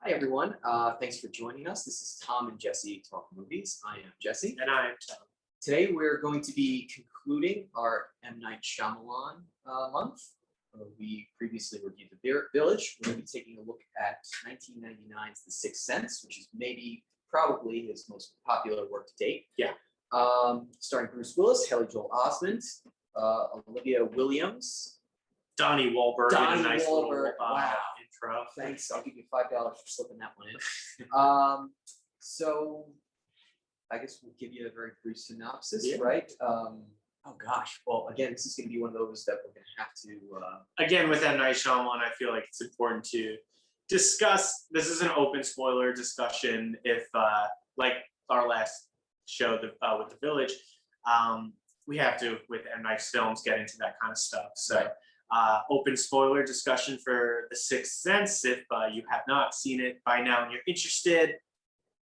Hi, everyone. Thanks for joining us. This is Tom and Jesse Talk Movies. I am Jesse. And I am Tom. Today, we're going to be concluding our M. Night Shyamalan month. We previously reviewed The Village. We're going to be taking a look at 1999's The Sixth Sense, which is probably his most popular work to date. Yeah. Starring Bruce Willis, Haley Joel Osment, Olivia Williams, Donnie Wahlberg. Donnie in a nice Wahlberg. Little, Wow. Intro. Thanks. I'll give you $5 for slipping that one in. So I guess we'll give you a very brief synopsis, right? Oh gosh. Well, again, this is going to be one of those that we're going to have to. Again, with M. Night Shyamalan, I feel like it's important to discuss. This is an open spoiler discussion. If, like our last show with The Village, we have to, with M. Night's films, get into that kind of stuff. So. Right. Open spoiler discussion for The Sixth Sense. If you have not seen it by now and you're interested,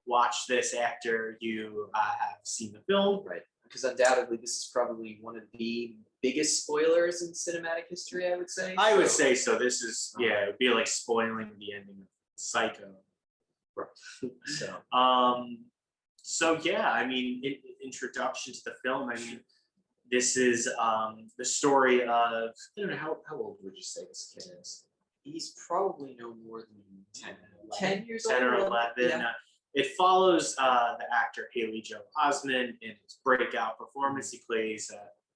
watch this after you have seen the film. Right, because undoubtedly this is probably one of the biggest spoilers in cinematic history, I would say. I would say so. This is, it would be like spoiling the ending of Psycho. Right. So yeah, I mean, introduction to the film, I mean, this is the story of, I don't know, how old would you say this kid is? He's probably no more than 10 years 10 old. or 11. Yeah. It follows the actor Haley Joel Osment in his breakout performance. He plays,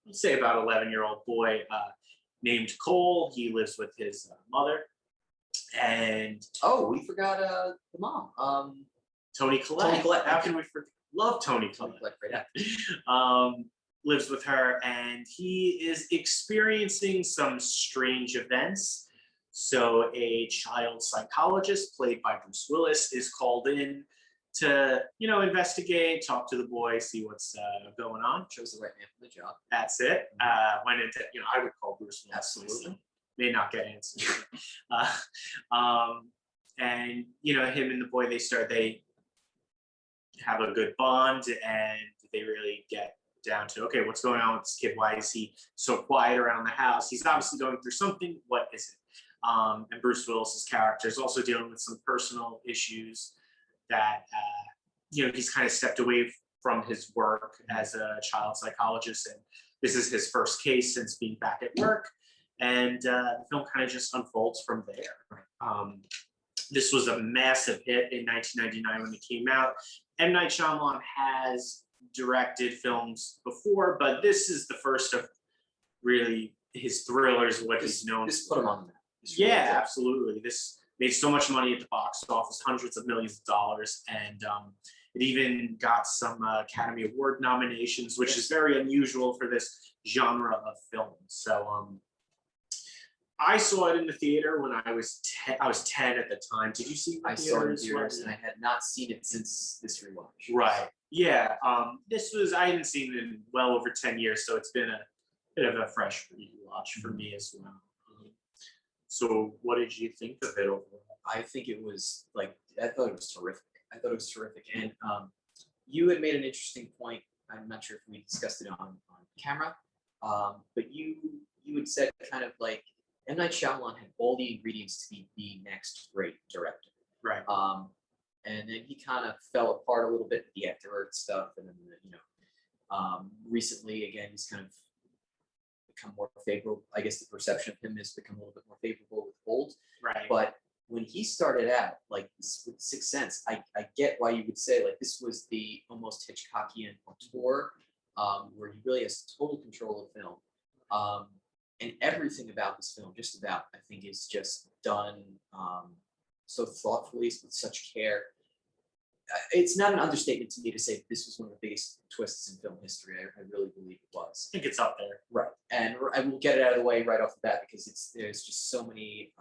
let's say, about 11-year-old boy named Cole. He lives with his mother. And oh, we forgot the mom. Toni Collette. Toni Collette. How can we forget? Love Toni Collette. Right. Lives with her, and he is experiencing some strange events. So a child psychologist played by Bruce Willis is called in to, investigate, talk to the boy, see what's going on. Chose the right man for the job. That's it. Went into, I would call Bruce Willis. Absolutely. May not get answers. And, him and the boy, they have a good bond, and they really get down to, okay, what's going on with this kid? Why is he so quiet around the house? He's obviously going through something. What is it? And Bruce Willis's character is also dealing with some personal issues that, he's kind of stepped away from his work as a child psychologist. And this is his first case since being back at work. And the film kind of just unfolds from there. This was a massive hit in 1999 when it came out. M. Night Shyamalan has directed films before, but this is the first of really his thrillers, what he's known. This put him on the map. Yeah, absolutely. This made so much money at the box office, hundreds of millions of dollars, and it even got some Academy Award nominations, which is very unusual for this genre of film. So I saw it in the theater when I was 10. I was 10 at the time. Did you see it? I saw it in theaters, and I had not seen it since this rewatch. Right. Yeah. I hadn't seen it in well over 10 years, so it's been a bit of a fresh rewatch for me as well. So what did you think of it overall? I think it was I thought it was terrific. And you had made an interesting point. I'm not sure if we discussed it on camera, but you had said kind of like M. Night Shyamalan had all the ingredients to be the next great director. Right. And then he kind of fell apart a little bit with the After Earth stuff, and then recently again he's kind of become more favorable. I guess the perception of him has become a little bit more favorable with Old. Right. But when he started out, like with Sixth Sense, I get why you would say like this was the almost Hitchcockian tour, where he really has total control of film. And everything about this film, just about, I think, is just done so thoughtfully, with such care. It's not an understatement to me to say this was one of the biggest twists in film history. I really believe it was. I think it's up there. Right. And I will get it out of the way right off the bat because there's just so many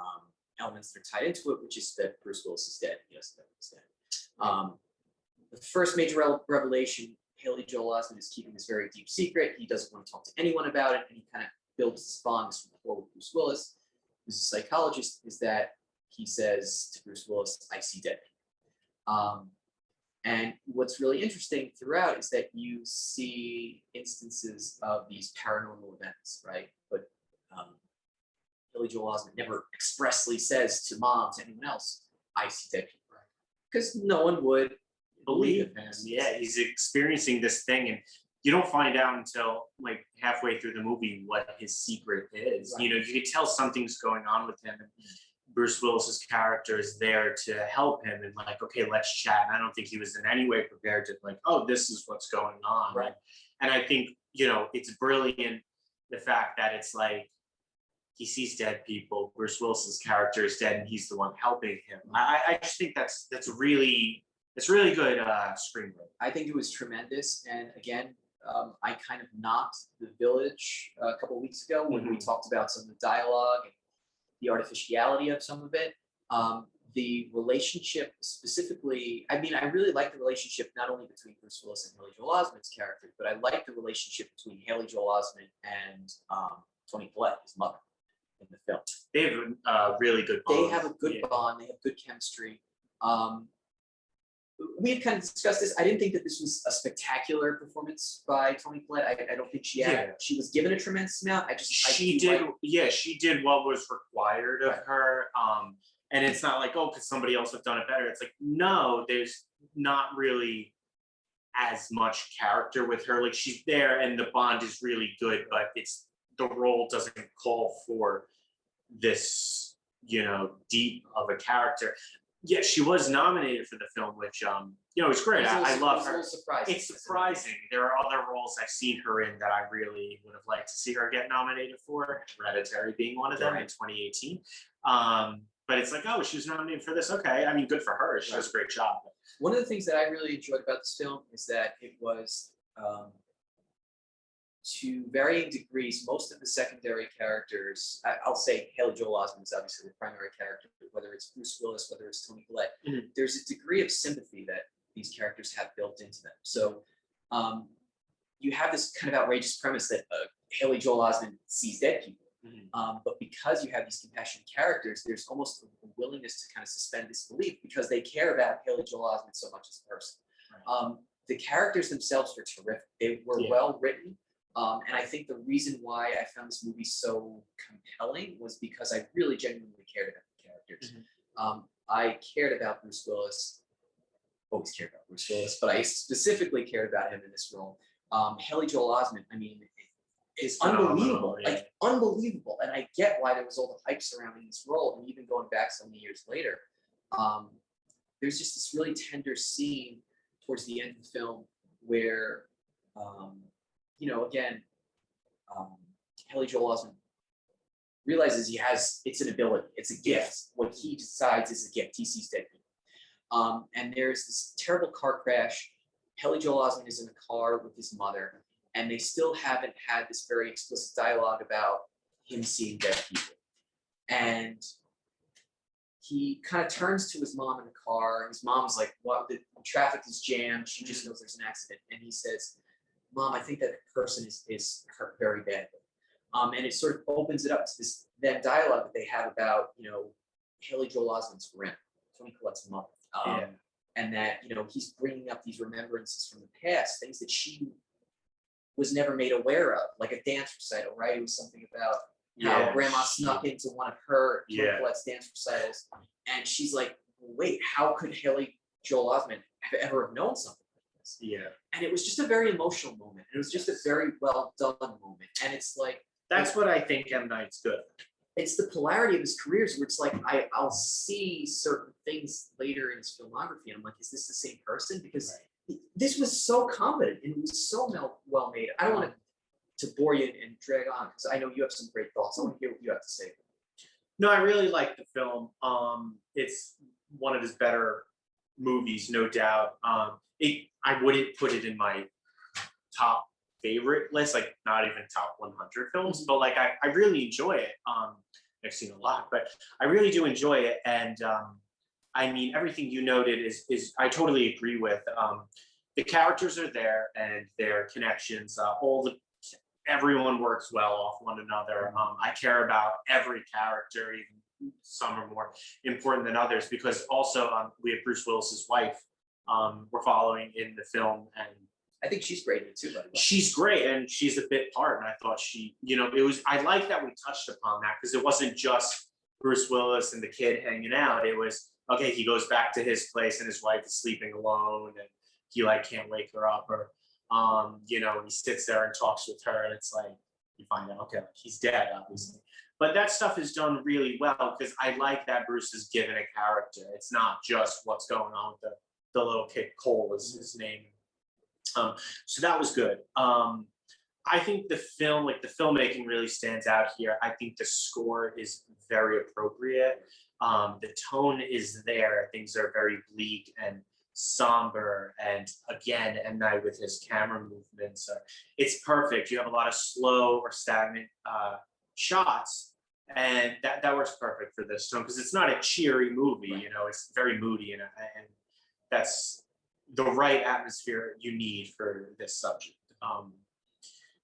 elements that are tied into it, which is that Bruce Willis is dead. Yes, that he's dead. The first major revelation, Haley Joel Osment is keeping this very deep secret. He doesn't want to talk to anyone about it, and he kind of builds this bond, this rapport with Bruce Willis, who's a psychologist, is that he says to Bruce Willis, I see dead people. And what's really interesting throughout is that you see instances of these paranormal events, right? But Haley Joel Osment never expressly says to mom, to anyone else, I see dead people. because no one would believe him. him. Yeah, he's experiencing this thing, and you don't find out until like halfway through the movie what his secret is. Right. You know, you can tell something's going on with him, and Bruce Willis's character is there to help him and like, okay, let's chat. And I don't think he was in any way prepared to like, oh, this is what's going on. Right. And I think, you know, it's brilliant the fact that it's like he sees dead people. Bruce Willis's character is dead, and he's the one helping him. I just think that's really good screenplay. I think it was tremendous. And again, I kind of knocked The Village a couple of weeks ago when we talked about some of the dialogue and the artificiality of some of it. The relationship specifically, I mean, I really like the relationship not only between Bruce Willis and Haley Joel Osment's character, but I like the relationship between Haley Joel Osment and Toni Collette, his mother, in the film. They have a really good bond. They have a good bond. They have good chemistry. We had kind of discussed this. I didn't think that this was a spectacular performance by Toni Collette. I don't think she had. She was given a tremendous amount. She did what was required of her. And it's not like, oh, could somebody else have done it better? It's like, no, there's not really as much character with her. Like, she's there and the bond is really good, but it's the role doesn't call for this, you know, deep of a character. Yeah, she was nominated for the film, which you know, it's great. I love her. It's surprising. There are other roles I've seen her in that I really would have liked to see her get nominated for. Hereditary being one of them in 2018. But it's like, oh, she was nominated for this. Okay, I mean, good for her. She does a great job. One of the things that I really enjoyed about this film is that it was, to varying degrees, most of the secondary characters, I'll say Haley Joel Osment is obviously the primary character, whether it's Bruce Willis, whether it's Toni Collette, there's a degree of sympathy that these characters have built into them. So you have this kind of outrageous premise that Haley Joel Osment sees dead people. But because you have these compassionate characters, there's almost a willingness to kind of suspend disbelief because they care about Haley Joel Osment so much as a person. Right. The characters themselves were terrific. They were well written. And I think the reason why I found this movie so compelling was because I really genuinely cared about the characters. I cared about Bruce Willis, always cared about Bruce Willis, but I specifically cared about him in this role. Haley Joel Osment, I mean, is unbelievable, like unbelievable. And I get why there was all the hype surrounding this role. And even going back so many years later, there's just this really tender scene towards the end of the film where, you know, again, Haley Joel Osment realizes it's an ability, it's a gift. What he decides is a gift. He sees dead people. And there's this terrible car crash. Haley Joel Osment is in a car with his mother, and they still haven't had this very explicit dialogue about him seeing dead people. And he kind of turns to his mom in the car, and his mom's like, "What? The traffic is jammed. She just knows there's an accident." And he says, "Mom, I think that person is hurt very badly." And it sort of opens it up to this then dialogue that they have about, you know, Haley Joel Osment's grandma, Toni Collette's mother, and that, you know, he's bringing up these remembrances from the past, things that she was never made aware of, like a dance recital, right? It was something about how grandma snuck into one of her Toni Collette's dance recitals, and she's like, "Wait, how could Haley Joel Osment ever have known something like this?" And it was just a very emotional moment. It was just a very well done moment, and it's like that's what I think M. Night's good. It's the polarity of his careers where it's like I'll see certain things later in his filmography, and I'm like, is this the same person? Because this was so competent and it was so well made. I don't want to bore you and drag on because I know you have some great thoughts. I want to hear what you have to say. No, I really like the film. It's one of his better movies, no doubt. I wouldn't put it in my top favorite list, like not even top 100 films, but like I really enjoy it. I've seen a lot, but I really do enjoy it. And I mean, everything you noted is I totally agree with. The characters are there and their connections, everyone works well off one another. I care about every character, even some are more important than others, because also we have Bruce Willis's wife we're following in the film, and I think she's great in it too, by the way. She's great, and she's a bit part, and I thought she, you know, I like that we touched upon that, because it wasn't just Bruce Willis and the kid hanging out. It was okay, he goes back to his place and his wife is sleeping alone and he like can't wake her up, or you know, he sits there and talks with her and it's like you find out, okay, like, he's dead, obviously. But that stuff is done really well because I like that Bruce is given a character. It's not just what's going on with the little kid. Cole is his name. So that was good. I think the film, like the filmmaking, really stands out here. I think the score is very appropriate. The tone is there. Things are very bleak and somber. And again, M. Night with his camera movements, it's perfect. You have a lot of slow or stagnant shots, and that works perfect for this tone because it's not a cheery movie. You know, it's very moody, and that's the right atmosphere you need for this subject.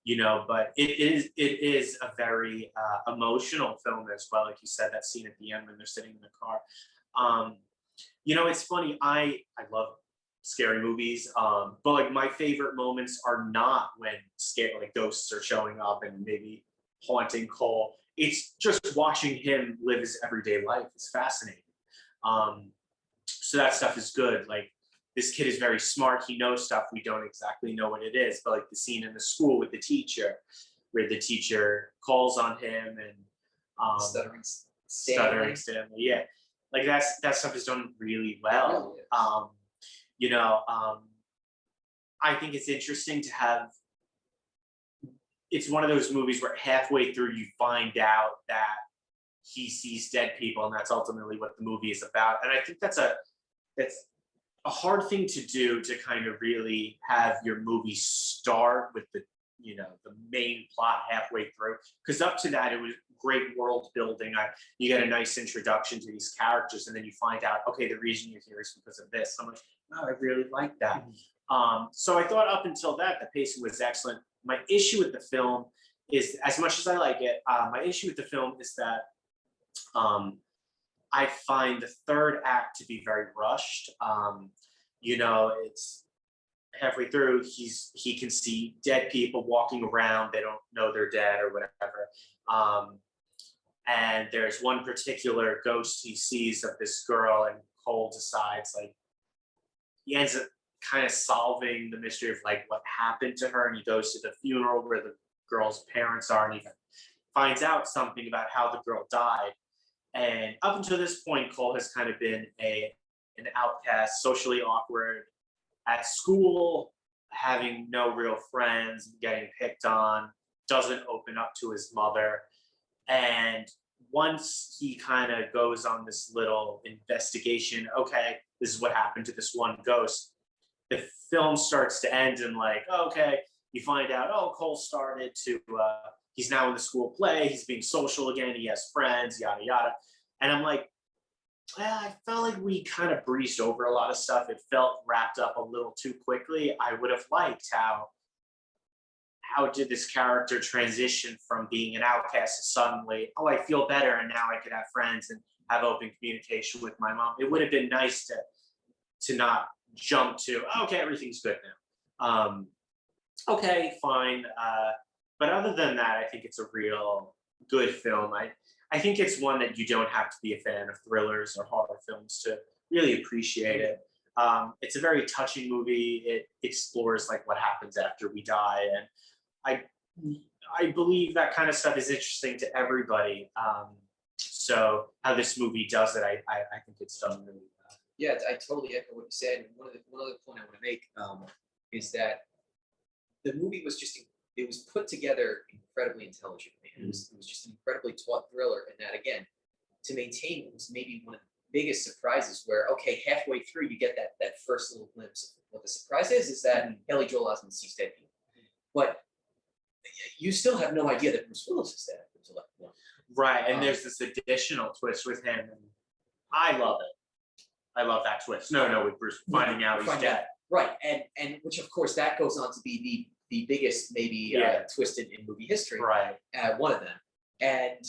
You know, but it is a very emotional film as well. Like you said, that scene at the end when they're sitting in the car. You know, it's funny. I love scary movies, but like my favorite moments are not when scary like ghosts are showing up and maybe haunting Cole. It's just watching him live his everyday life is fascinating. So that stuff is good. Like this kid is very smart. He knows stuff. We don't exactly know what it is, but like the scene in the school with the teacher, where the teacher calls on him and stuttering Stanley. Yeah, like that stuff is done really well. You know, I think it's interesting to have. It's one of those movies where halfway through you find out that he sees dead people, and that's ultimately what the movie is about. And I think that's a hard thing to do, to kind of really have your movie start with the main plot halfway through, because up to that it was great world building. You get a nice introduction to these characters, and then you find out, okay, the reason you're here is because of this. I'm like, oh, I really like that. So I thought up until that the pacing was excellent. My issue with the film is, as much as I like it, my issue with the film is that I find the third act to be very rushed. You know, it's halfway through, he can see dead people walking around. They don't know they're dead or whatever. And there's one particular ghost he sees of this girl, and Cole decides, like, he ends up kind of solving the mystery of like what happened to her, and he goes to the funeral where the girl's parents are, and he finds out something about how the girl died. And up until this point, Cole has kind of been an outcast, socially awkward at school, having no real friends, getting picked on, doesn't open up to his mother. And once he kind of goes on this little investigation, okay, this is what happened to this one ghost, the film starts to end in like, okay, you find out, oh, Cole started to, he's now in the school play, he's being social again, he has friends, yada, yada. And I'm like, I felt like we kind of breezed over a lot of stuff. It felt wrapped up a little too quickly. I would have liked how did this character transition from being an outcast to suddenly, oh, I feel better and now I could have friends and have open communication with my mom. It would have been nice to not jump to, okay, everything's good now. Okay, fine. But other than that, I think it's a real good film. I think it's one that you don't have to be a fan of thrillers or horror films to really appreciate it. It's a very touching movie. It explores like what happens after we die, and I believe that kind of stuff is interesting to everybody. So how this movie does it, I think it's done really well. Yeah, I totally echo what you said. And one other point I want to make is that the movie was it was put together incredibly intelligently. It was just an incredibly taut thriller, and that again, to maintain it was maybe one of the biggest surprises. Where okay, halfway through you get that first little glimpse of what the surprise is that Haley Joel Osment sees dead people, but you still have no idea that Bruce Willis is dead until that point. Right, and there's this additional twist with him, and I love it. I love that twist. No, with Bruce finding out he's dead. Right, and which of course that goes on to be the biggest maybe twist in movie history. Right. One of them. And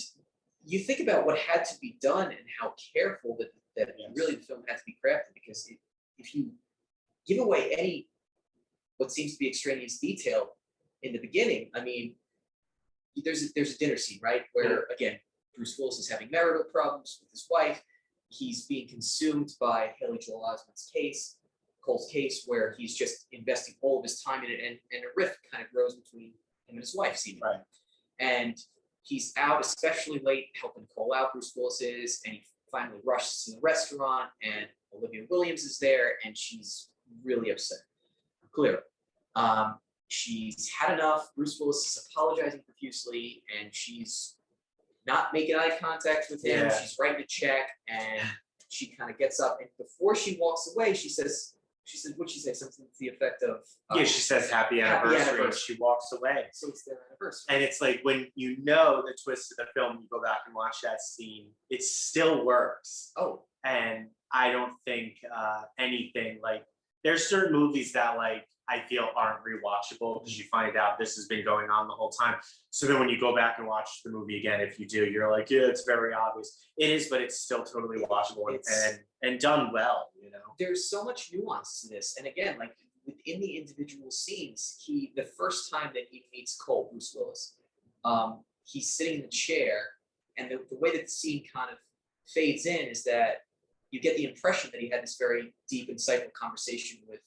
you think about what had to be done and how careful that really the film had to be crafted, because if you give away any what seems to be extraneous detail in the beginning, I mean, there's a dinner scene, right, where again Bruce Willis is having marital problems with his wife. he's being consumed by Haley Joel Osment's case, Cole's case, where he's just investing all of his time in it, and a rift kind of grows between him and his wife, seemingly. Right. And he's out especially late helping Cole out, Bruce Willis is, and he finally rushes to the restaurant, and Olivia Williams is there, and she's really upset, clearly. She's had enough. Bruce Willis is apologizing profusely, and she's not making eye contact with him. Yeah. She's writing a check, and she kind of gets up, and before she walks away, she says, what'd she say? Something to the effect of, Yeah, she says happy anniversary, and she walks away. So it's their anniversary. And it's like, when you know the twist of the film, you go back and watch that scene, it still works. Oh. And I don't think anything, like, there's certain movies that, like, I feel aren't rewatchable because you find out this has been going on the whole time. So then when you go back and watch the movie again, if you do, you're like, yeah, it's very obvious. It is, but it's still totally watchable and done well, you know? There's so much nuance to this. And again, like within the individual scenes, the first time that he meets Cole, Bruce Willis, he's sitting in the chair, and the way that the scene kind of fades in is that you get the impression that he had this very deep, insightful conversation with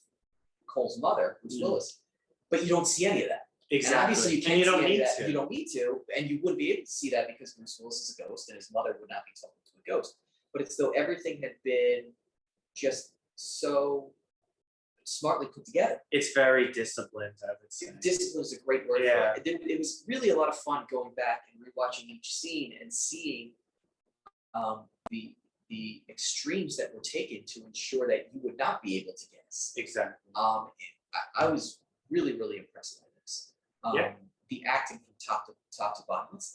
Cole's mother, Bruce Willis, but you don't see any of that. Exactly. And obviously, you can't you don't see any need of that. to. You don't need to, and you wouldn't be able to see that because Bruce Willis is a ghost, and his mother would not be talking to a ghost. But it's though everything had been just so smartly put together. It's very disciplined, I would say. Discipline is a great word Yeah. for it. It was really a lot of fun going back and rewatching each scene and seeing the extremes that were taken to ensure that you would not be able to guess. Exactly. I was really, really impressed by this. Yeah. The acting from top to bottom. Let's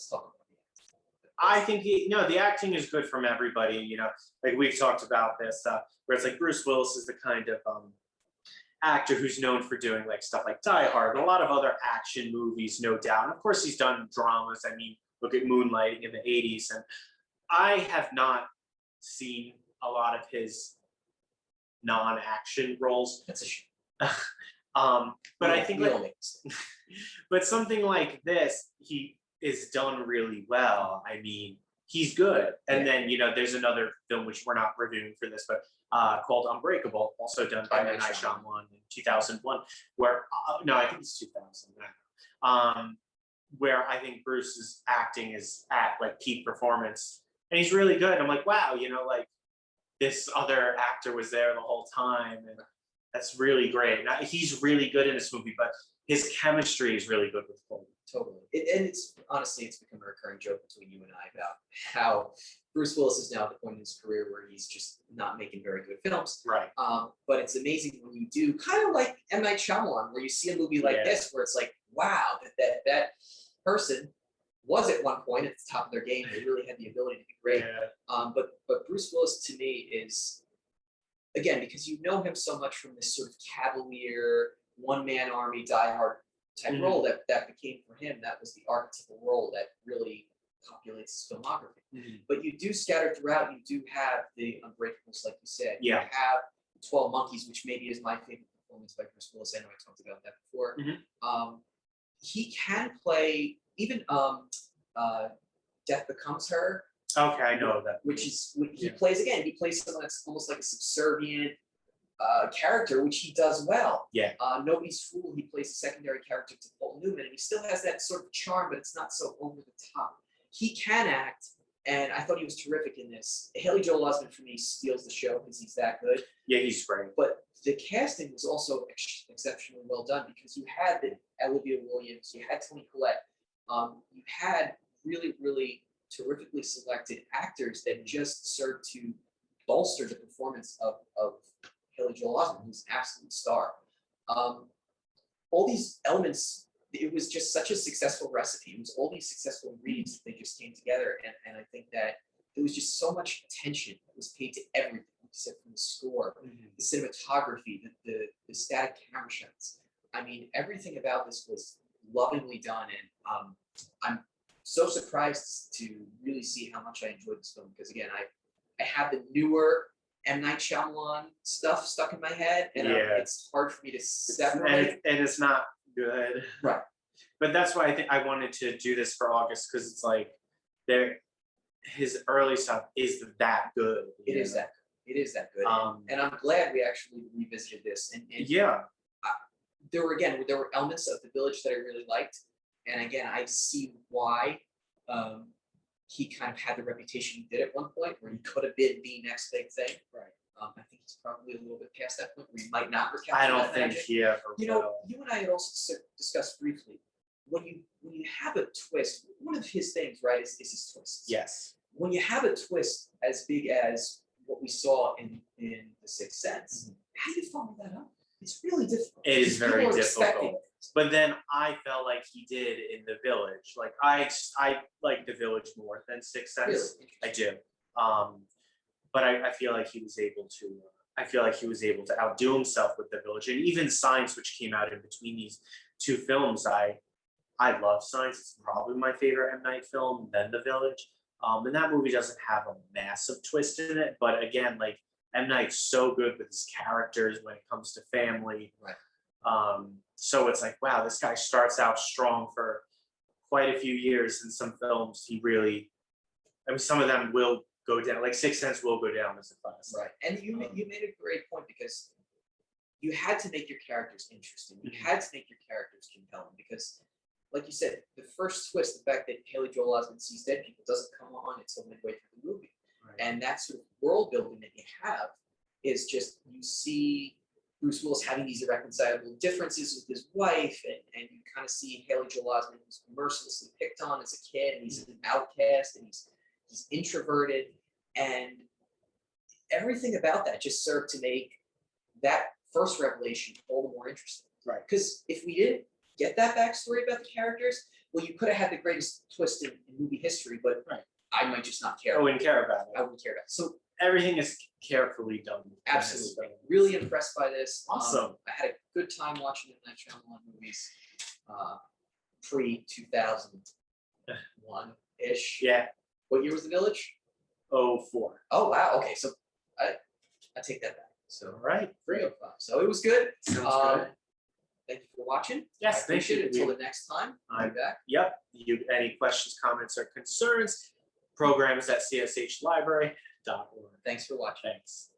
talk about the acting. I think the acting is good from everybody. You know, like we've talked about this, where it's like Bruce Willis is the kind of actor who's known for doing like stuff like Die Hard, and a lot of other action movies, no doubt. And of course, he's done dramas. I mean, look at Moonlighting in the '80s, and I have not seen a lot of his non-action roles. That's a shame. But I think, like, but something like this, he is done really well. I mean, he's good. And then, there's another film which we're not reviewing for this, but called Unbreakable, also done by M. Night Shyamalan in 2001, where, no, I think it's 2000, where I think Bruce's acting is at like peak performance, and he's really good. I'm like, wow, like this other actor was there the whole time, and that's really great. Now, he's really good in this movie, but his chemistry is really good with Cole. Totally. And it's honestly, it's become a recurring joke between you and I about how Bruce Willis is now at the point in his career where he's just not making very good films. Right. But it's amazing when you do, kind of like M. Night Shyamalan, where you see a movie like this, where it's like, wow, that person was at one point at the top of their game. They really had the ability to be great. Yeah. But Bruce Willis to me is, again, because you know him so much from this sort of cavalier, one-man army, die-hard type role that became for him, that was the archetypal role that really populates his filmography. But you do scatter throughout, you do have the Unbreakables, like you said. Yeah. You have 12 Monkeys, which maybe is my favorite performance by Bruce Willis. I know I talked about that before. He can play, even Death Becomes Her. Okay, I know that. Which is, he plays someone that's almost like a subservient character, which he does well. Yeah. Nobody's Fool, he plays a secondary character to Paul Newman, and he still has that sort of charm, but it's not so over the top. He can act, and I thought he was terrific in this. Haley Joel Osment, for me, steals the show because he's that good. Yeah, he's great. But the casting was also exceptionally well done, because you had the Olivia Williams, you had Toni Collette, you had really, really terrifically selected actors that just served to bolster the performance of Haley Joel Osment, who's an absolute star. All these elements, it was just such a successful recipe. It was all these successful ingredients that they just came together, and I think that there was just so much attention that was paid to everything, except from the score, the cinematography, the static camera shots. I mean, everything about this was lovingly done, and I'm so surprised to really see how much I enjoyed this film, because again, I have the newer M. Night Shyamalan stuff stuck in my head, and it's hard for me to separate. And it's not good. Right. But that's why I think I wanted to do this for August, because it's like his early stuff is that good. It is that good. It is that good. Um, and I'm glad we actually revisited this. And Yeah, there were elements of the village that I really liked, and again, I see why he kind of had the reputation he did at one point, where he could have been the next big thing. right. I think he's probably a little bit past that point where he might not recapture I don't that think magic. he ever You know, will. you and I had also discussed briefly when you have a twist. One of his things, right, is his twists. Yes. When you have a twist as big as what we saw in The Sixth Sense, how do you follow that up? It's really difficult. It is because very people are expecting difficult. But then I felt like he did in The Village. Like I like The Village more than Sixth Sense. Really I do. But I feel like he was able to. I feel like he was able to outdo himself with The Village, and even Signs, which came out in between these two films. I love Signs. It's probably my favorite M. Night film, then The Village. And that movie doesn't have a massive twist in it, but again, like M. Night's so good with his characters when it comes to family. Right. So it's like, wow, this guy starts out strong for quite a few years. In some films, he really, I mean, some of them will go down. Like Sixth Sense will go down as a classic. Right. And you made a great point, because you had to make your characters interesting. You Mhm. had to make your characters compelling, because, like you said, the first twist, the fact that Haley Joel Osment sees dead people, doesn't come on until midway through the movie. Right. And that sort of world building that you have is just, you see Bruce Willis having these irreconcilable differences with his wife, and you kind of see Haley Joel Osment, who's mercilessly picked on as a kid, and he's an outcast, and he's introverted, and everything about that just served to make that first revelation all the more interesting. Right. Because if we didn't get that backstory about the characters, well, you could have had the greatest twist in movie history, but Right. I might just not care. I wouldn't care about I it. wouldn't care about it. So Everything is carefully done. in this absolutely, film. really impressed by this. Awesome. I had a good time watching the Night Shyamalan movies, pre 2001 ish. Yeah. What year was The Village? 04. Oh wow. Okay, so I take that back. So All right. 305. So it was good. Sounds good. Thank you for watching. Yes, I thank appreciate you. it. Until the next time, I'll be back. Yep. You any questions, comments, or concerns? Programs at cshlibrary.org. Thanks for watching. Thanks.